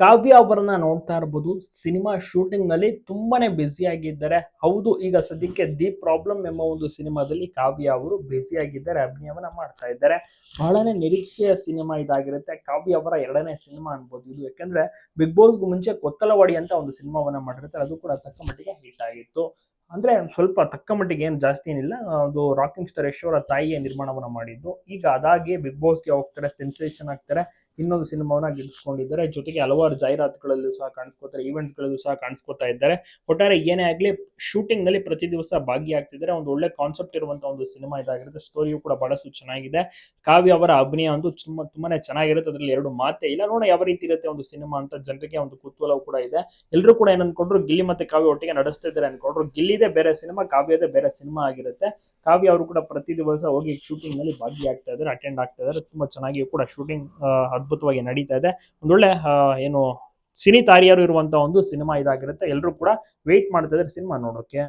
ಕಾವ್ಯ ಅವರನ್ನ ನೋಡ್ತಾ ಇರಬಹುದು. ಸಿನಿಮಾ ಶೂಟಿಂಗ್ ನಲ್ಲಿ ತುಂಬಾನೇ ಬ್ಯುಸಿ ಆಗಿದ್ದಾರೆ. ಹೌದು, ಈಗ ಸದ್ಯಕ್ಕೆ ದಿ ಪ್ರಾಬ್ಲಮ್ ಎಂಬ ಒಂದು ಸಿನಿಮಾದಲ್ಲಿ ಕಾವ್ಯ ಅವರು ಬ್ಯುಸಿ ಆಗಿದ್ದಾರೆ, ಅಭಿನಯವನ್ನ ಮಾಡ್ತಾ ಇದ್ದಾರೆ. ಬಹಳನೇ ನಿರೀಕ್ಷೆಯ ಸಿನಿಮಾ ಇದಾಗಿರುತ್ತೆ. ಕಾವ್ಯ ಅವರ ಎರಡನೇ ಸಿನಿಮಾ ಅನ್ಬೋದು ಇದು. ಯಾಕಂದ್ರೆ ಬಿಗ್ ಬಾಸ್ಗೂ ಮುಂಚೆ ಕೊತ್ತಲವಾಡಿ ಅಂತ ಒಂದು ಸಿನಿಮಾವನ್ನ ಮಾಡಿರ್ತಾರೆ, ಅದು ಕೂಡ ತಕ್ಕ ಮಟ್ಟಿಗೆ ಹಿಟ್ ಆಗಿತ್ತು. ಅಂದ್ರೆ ಸ್ವಲ್ಪ ತಕ್ಕ ಮಟ್ಟಿಗೆ ಏನು ಜಾಸ್ತಿ ಏನಿಲ್ಲ. ಅದು ರಾಕಿಂಗ್ ಸ್ಟಾರ್ ಯಶ್ ಅವರ ತಾಯಿಯ ನಿರ್ಮಾಣವನ್ನ ಮಾಡಿದ್ದು. ಈಗ ಅದಾಗಿ ಬಿಗ್ ಬಾಸ್ಗೆ ಹೋಗ್ತಾರೆ, ಸೆನ್ಸೇಷನ್ ಆಗ್ತಾರೆ, ಇನ್ನೊಂದು ಸಿನಿಮಾವನ್ನ ಗೆಲ್ಸ್ಕೊಂಡಿದ್ದಾರೆ. ಜೊತೆಗೆ ಹಲವಾರು ಜಾಹೀರಾತುಗಳಲ್ಲೂ ಸಹ ಕಾಣಿಸ್ಕೋತಾರೆ, ಈವೆಂಟ್ಸ್ ಗಳಲ್ಲೂ ಸಹ ಕಾಣಿಸ್ಕೋತಾ ಇದ್ದಾರೆ. ಒಟ್ಟಾರೆ ಏನೇ ಆಗ್ಲಿ ಶೂಟಿಂಗ್ ನಲ್ಲಿ ಪ್ರತಿ ದಿವಸ ಭಾಗಿಯಾಗ್ತಿದ್ದಾರೆ. ಒಂದು ಒಳ್ಳೆ ಕಾನ್ಸೆಪ್ಟ್ ಇರುವಂತಹ ಒಂದು ಸಿನಿಮಾ ಇದಾಗಿರುತ್ತೆ. ಸ್ಟೋರಿಯು ಕೂಡ ಬಹಳಷ್ಟು ಚೆನ್ನಾಗಿದೆ. ಕಾವ್ಯ ಅವರ ಅಭಿನಯ ಒಂದು ತುಂಬಾನೇ ಚೆನ್ನಾಗಿರುತ್ತೆ, ಅದ್ರಲ್ಲಿ ಎರಡು ಮಾತೇ ಇಲ್ಲ. ನೋಡೋಣ ಯಾವ ರೀತಿ ಇರುತ್ತೆ ಒಂದು ಸಿನಿಮಾ ಅಂತ. ಜನರಿಗೆ ಒಂದು ಕುತೂಹಲ ಕೂಡ ಇದೆ. ಎಲ್ಲರೂ ಕೂಡ ಏನ್ ಅನ್ಕೊಂಡ್ರು, ಗಿಲ್ಲಿ ಮತ್ತೆ ಕಾವ್ಯ ಒಟ್ಟಿಗೆ ನಡೆಸ್ತಾ ಇದ್ದಾರೆ ಅನ್ಕೊಂಡ್ರು. ಗಿಲ್ಲಿದೇ ಬೇರೆ ಸಿನಿಮಾ, ಕಾವ್ಯದೇ ಬೇರೆ ಸಿನಿಮಾ ಆಗಿರುತ್ತೆ. ಕಾವ್ಯ ಅವರು ಕೂಡ ಪ್ರತಿ ದಿವಸ ಹೋಗಿ ಶೂಟಿಂಗ್ ನಲ್ಲಿ ಭಾಗಿಯಾಗ್ತಾ ಇದ್ದಾರೆ, ಅಟೆಂಡ್ ಆಗ್ತಾ ಇದ್ದಾರೆ. ತುಂಬಾ ಚೆನ್ನಾಗಿ ಕೂಡ ಶೂಟಿಂಗ್ ಅದ್ಭುತವಾಗಿ ನಡೀತಾ ಇದೆ. ಒಂದೊಳ್ಳೆ ಏನು ಸಿನಿ ತಾರಿಯರು ಇರುವಂತಹ ಒಂದು ಸಿನಿಮಾ ಇದಾಗಿರುತ್ತೆ. ಎಲ್ಲರೂ ಕೂಡ ವೇಟ್ ಮಾಡ್ತಾ ಇದ್ದಾರೆ ಸಿನಿಮಾ ನೋಡೋಕೆ.